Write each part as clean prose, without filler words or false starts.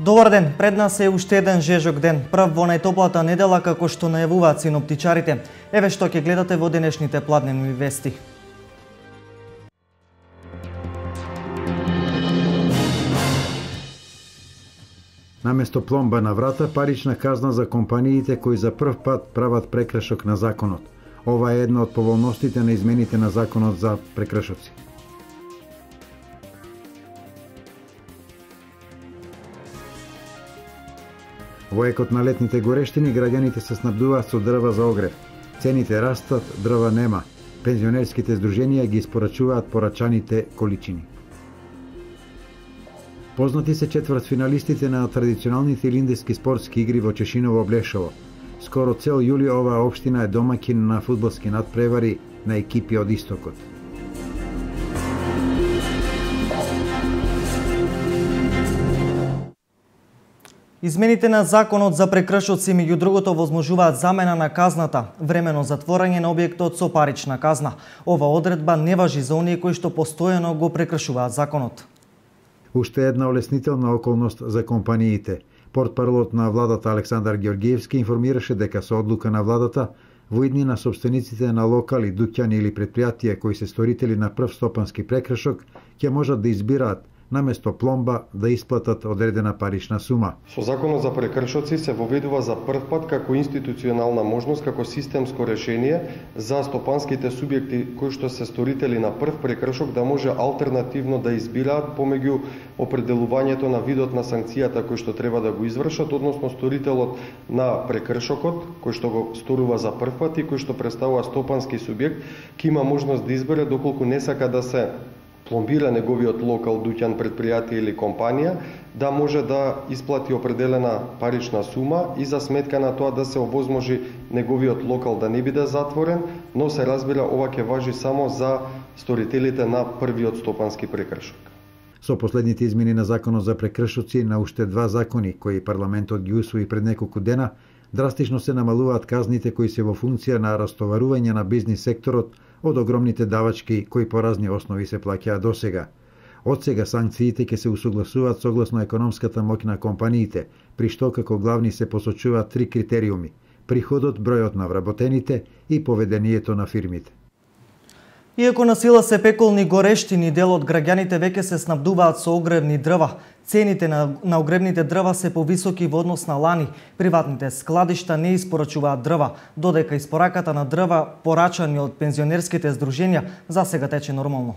Добар ден, пред нас е уште еден жежок ден, прв во најтоплата недела како што најавуваат синоптичарите. Еве што ќе гледате во денешните пладневни вести. Наместо пломба на врата, парична казна за компаниите кои за прв пат прават прекршок на законот. Ова е една од поволностите на измените на законот за прекршоци. Во екот на летните горештини граѓаните се снабдуваат со дрва за огрев. Цените растат, дрва нема. Пензионерските здруженија ги испорачуваат порачаните количини. Познати се четвртфиналистите на традиционалните илиндиски спортски игри во Чешиново Блешово. Скоро цел јули оваа општина е домаќин на фудбалски надпревари на екипи од истокот. Измените на законот за прекршоци меѓу другото возможуваат замена на казната, времено затворање на објектот со парична казна. Ова одредба не важи за оние кои што постојано го прекршуваат законот. Уште една олеснителна околност за компаниите. Портпаролот на владата Александар Георгиевски информираше дека со одлука на владата во иднина собствениците на локали, дуќани или предпријатија кои се сторители на прв стопански прекршок ќе можат да избираат наместо пломба да исплатат одредена парична сума. Со законот за прекршоци се воведува за прв пат како институционална можност, како системско решение за стопанските субјекти кои што се сторители на прв прекршок да може алтернативно да избираат помеѓу определувањето на видот на санкцијата кој што треба да го извршат, односно сторителот на прекршокот кој што го сторува за прв пат и кој што представува стопански субјект ќе има можност да избере доколку не сака да се пломбира неговиот локал, дуќан, предпријатие или компанија, да може да исплати определена парична сума и за сметка на тоа да се овозможи неговиот локал да не биде затворен, но се разбира ова ќе важи само за сторителите на првиот стопански прекршок. Со последните измени на законот за прекршоци на уште два закони кои парламентот ги усвои пред неколку дена, драстично се намалуваат казните кои се во функција на растоварување на бизнис секторот од огромните давачки кои по разни основи се плаќаат досега. Од сега санкциите ќе се усогласуваат согласно економската моќ на компаниите, при што како главни се посочуваат три критериуми: приходот, бројот на вработените и поведението на фирмите. Иако на сила се пеколни горештини, дел од граѓаните веќе се снабдуваат со огревни дрва. Цените на огревните дрва се повисоки во однос на лани. Приватните складишта не испорачуваат дрва, додека испораката на дрва, порачани од пензионерските здруженја, засега тече нормално.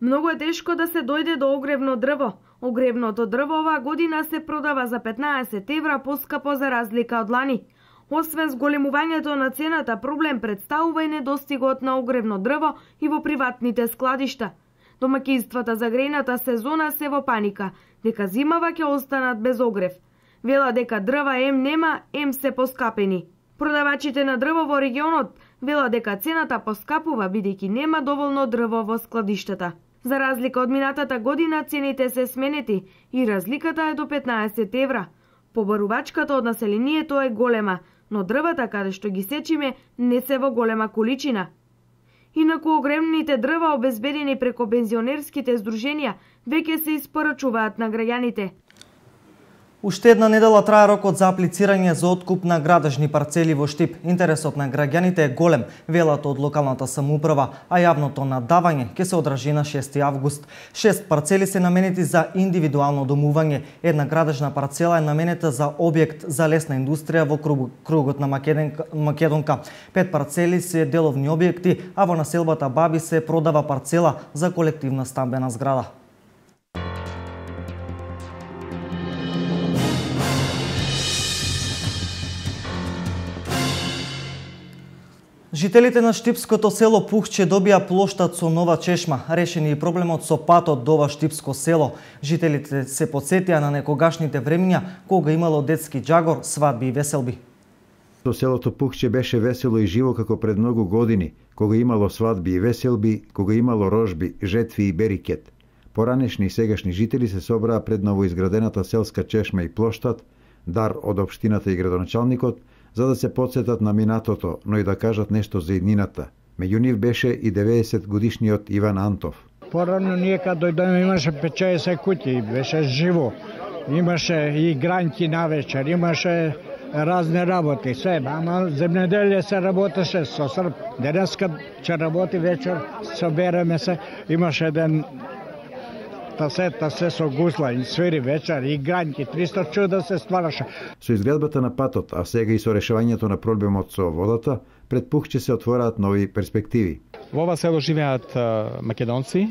Многу е тешко да се дојде до огревно дрво. Огревното дрво оваа година се продава за 15 евра поскапо за разлика од лани. Освен зголемувањето на цената, проблем представува и недостигот на огревно дрво и во приватните складишта. Домаќинствата за грејната сезона се во паника, дека зимава ќе останат без огрев. Вела дека дрва ем нема, ем се поскапени. Продавачите на дрво во регионот вела дека цената поскапува бидејќи нема доволно дрво во складиштата. За разлика од минатата година, цените се сменети и разликата е до 15 евра. Побарувачката од населението е голема, но дрвата каде што ги сечиме не се во голема количина. Инаку огревните дрва обезбедени преко пензионерските здруженја веќе се испорачуваат на граѓаните. Уште една недела трае рокот за аплицирање за откуп на градежни парцели во Штип. Интересот на граѓаните е голем, велат од локалната самоуправа, а јавното надавање ќе се одржи на 6 август. 6 парцели се наменети за индивидуално домување. Една градежна парцела е наменета за објект за лесна индустрија во кругот на Македонка. 5 парцели се деловни објекти, а во населбата Баби се продава парцела за колективна стамбена зграда. Жителите на штипското село Пухче добија плоштад со нова чешма. Решени и проблемот со патот до ова штипско село. Жителите се потсетија на некогашните времиња кога имало детски џагор, свадби и веселби. До селото Пухче беше весело и живо како пред многу години, кога имало свадби и веселби, кога имало рожби, жетви и берикет. Поранешни и сегашни жители се собраа пред новоизградената селска чешма и плоштад, дар од општината и градоначалникот, за да се потсетат на минатото, но и да кажат нешто за иднината. Меѓу нив беше и 90 годишниот Иван Антов. Порано ние кога дојдоме имаше 50 куќи, беше живо. имаше и гранки на вечер, имаше разни работи, се, ама земјоделие се работеше со Срб. Денеска ќе работи вечер, собереме се, имаше еден тасета се со гусла и свири вечер и гранки, 300 чуда се ствараше. Со изградбата на патот, а сега и со решавањето на проблемот со водата, пред Пух ќе се отвораат нови перспективи. Во ова село живеат македонци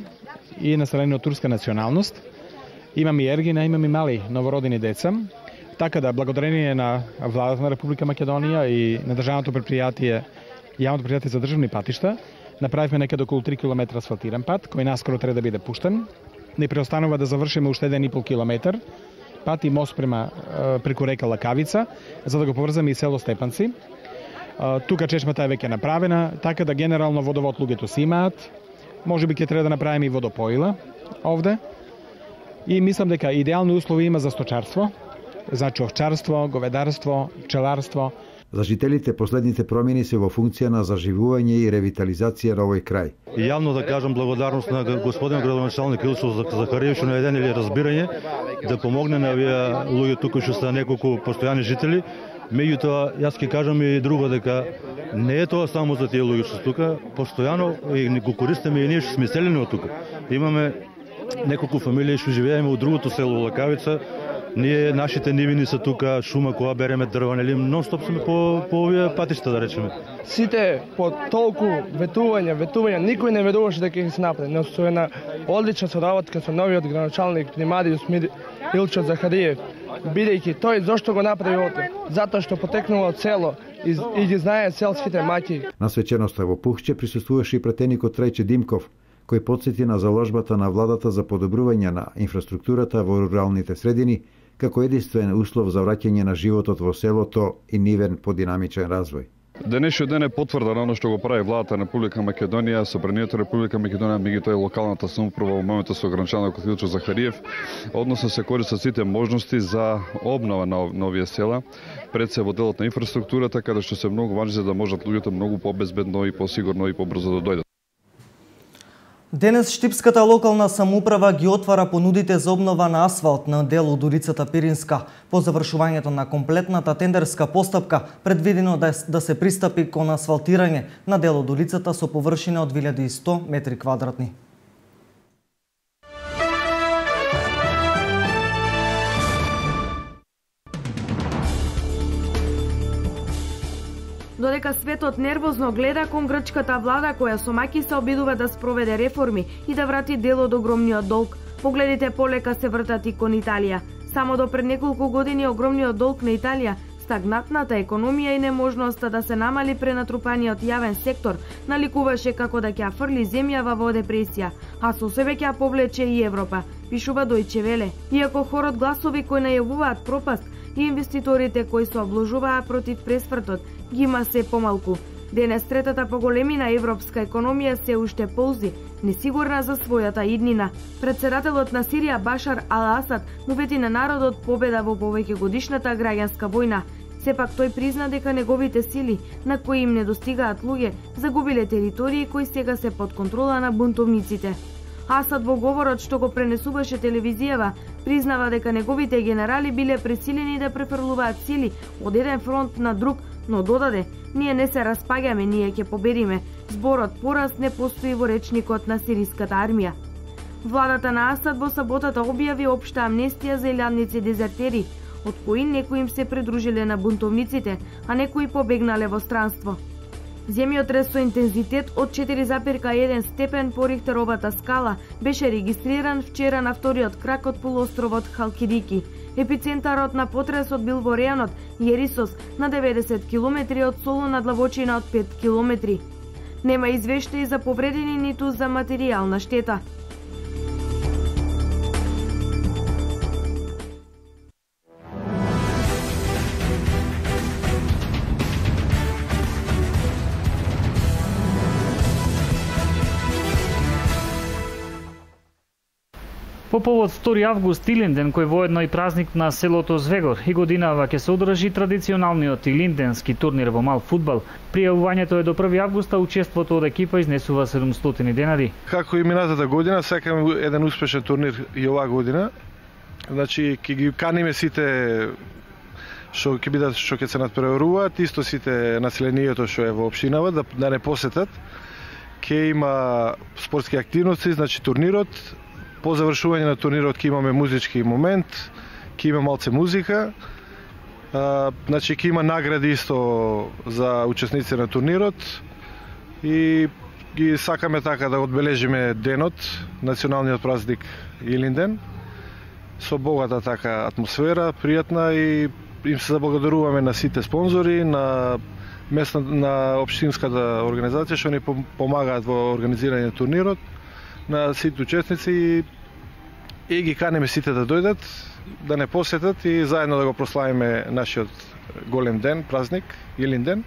и населени од турска националност. Имаме и ергина, имаме и мали новородени деца. Така да, благодарение на владата на Република Македонија и на државното предпријатие, јавното предпријатие за државни патишта, направивме некаде околу 3 км асфалтиран пат, кој наскоро треба да биде пуштен. Не преостанува да завршиме уште 1,5 км пат и мост преку река Лакавица, за да го поврзаме и село Степанци. Тука чешмата е веќе направена, така да генерално водовод луѓето си имаат. Можеби ќе треба да направиме и водопоила овде. И мислам дека идеални услови има за сточарство, значи овчарство, говедарство, пчеларство. За жителите последните промени се во функција на заживување и ревитализација на овој крај. И јавно да кажам благодарност на господин градоначалник Илсо Захариев што најден или разбирање да помогне на овие луѓе тука што се неколку постојани жители. Меѓутоа, јас ќе кажам и друго дека не е тоа само за тие луѓе што тука, постојано и го користиме и ние што сме селени од тука. Имаме неколку фамилии што живееме во другото село Лакавица. Ние, нашите нивини се тука, шума која береме дрва, нели, нон-стоп сме по овие патишта, да речеме. Сите по толку ветувања, никој не веруваше дека ќе се направи, но со една одлична соработка со новиот градоначалник Примариус Илчо Захариев, бидејќи тој зошто го направи овде? Затоа што потекнува од село и ги знае селските маќи. На свеченоста во Пухче присуствуваше и пратеникот Трајче Димков, кој потсети на заложбата на владата за подобрување на инфраструктурата во руралните средини, како единствен услов за враќање на животот во селото и нивен подинамичен развој. Денешниот ден е потврда на оно што го прави владата на Република Македонија, Собранието Република Македонија, меѓутоа и локалната самоуправа во моментот со граничаникот Илчо Захариев, односно се користат сите можности за обнова на овие села, пред се во делот на инфраструктурата, каде што се многу важни за да можат луѓето многу побезбедно и посигурно и побрзо да дојдат. Денес Штипската локална самоуправа ги отвара понудите за обнова на асфалт на дел од улицата Пиринска. По завршувањето на комплетната тендерска постапка, предвидено да се пристапи кон асфалтирање на дел од улицата со површина од 2100 метри квадратни. Додека светот нервозно гледа кон грчката влада која со маки се обидува да спроведе реформи и да врати дел од огромниот долг, погледите полека се вртат и кон Италија. Само до пред неколку години огромниот долг на Италија, стагнатната економија и неможноста да се намали пренатрупаниот јавен сектор наликуваше како да ќе фрли земјава во депресија, а со себе ќе повлече и Европа, пишува Дојче Веле. Иако хорот гласови кои најавуваат пропаст и инвеститорите кои се обложуваа против пресвртот ги има се помалку. Денес третата по големина европска економија се уште ползи, несигурна за својата иднина. Председателот на Сирија Башар Ал-Асад му вети на народот победа во повеќегодишната граѓанска војна. Сепак тој призна дека неговите сили, на кои им недостигаат луѓе, загубиле територии кои сега се под контрола на бунтовниците. Асад во говорот што го пренесуваше телевизијава, признава дека неговите генерали биле пресилени да префрлуваат сили од еден фронт на друг, но додаде: "Ние не се распаѓаме, ние ќе победиме." Зборот пораз не постои во речникот на сириската армија. Владата на Асад во саботата објави општа амнестија за илјадници дезертери, од кои некои им се придружиле на бунтовниците, а некои побегнале во странство. Земјотрес со интензитет од 4,1 степен по Рихтеровата скала беше регистриран вчера на вториот крак од полуостровот Халкидики. Епицентарот на потресот бил во рејонот Јерисос на 90 км од Солун на длабочина од 5 км. Нема извештаи за повредени ниту за материјална штета. По повод 2 август Илинден, кој воедно и празник на селото Звегор, и годинава ќе се одржи традиционалниот илинденски турнир во мал фудбал. Пријавувањето е до 1 август, а учеството од екипа изнесува 700 денари. Како и минатата година, сакам еден успешен турнир и оваа година. Значи ќе ги каниме сите што ќе се надпреваруваат, исто сите населението што е во општинава да не посетат. Ќе има спортски активности, значи турнирот. По завршување на турнирот ќе имаме музички момент, ќе има малце музика. Значи ќе има награди исто за учесници на турнирот и ги сакаме така да одбележиме денот, националниот празник Илинден, со богата така атмосфера, пријатна, и им се заблагодаруваме на сите спонзори, на општинската организација што ни помагаат во организирање на турнирот, на сите учесници, и ги каниме сите да дојдат, да не посетат и заедно да го прославиме нашиот голем ден, празник, Илинден.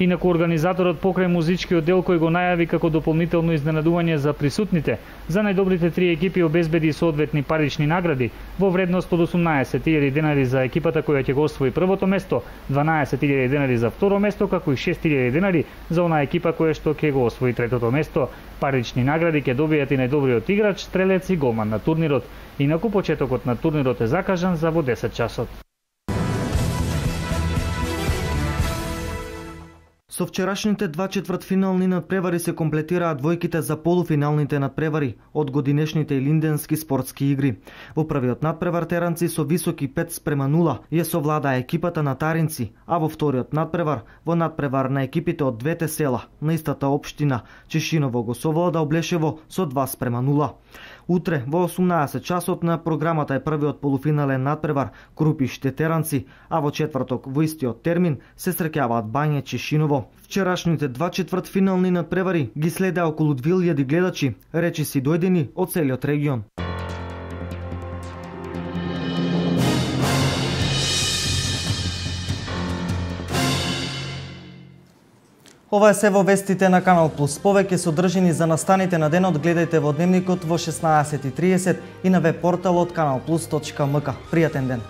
Инаку организаторот покрај музичкиот дел кој го најави како дополнително изненадување за присутните, за најдобрите 3 екипи обезбеди соодветни парични награди во вредност од 18.000 денари за екипата која ќе го освои првото место, 12.000 денари за второ место, како и 6.000 денари за онаа екипа која што ќе го освои третото место. Парични награди ќе добијат и најдобриот играч, стрелец и голман на турнирот. Инаку почетокот на турнирот е закажан за во 10 часот. Со вчерашните 2 четвртфинални надпревари се комплетираат двојките за полуфиналните надпревари од годинешните илинденски спортски игри. Во првиот надпревар теранци со високи 5:0 ја совладаа екипата на Таринци, а во вториот надпревар, во надпревар на екипите од двете села на истата општина, Чешиново го совлада Облешево со 2:0. Утре во 18 часот на програмата е првиот полуфинален надпревар Крупиште Теранци, а во четврток во истиот термин се среќаваат Бање Чешиново. Вчерашните 2 четвртфинални надпревари ги следеа околу 2000 гледачи, речиси дојдени од целиот регион. Ова е се во вестите на Канал Плюс. Повеќе содржини за настаните на денот гледајте во Дневникот во 16:30 и на веб порталот kanalplus.mk. Пријатен ден!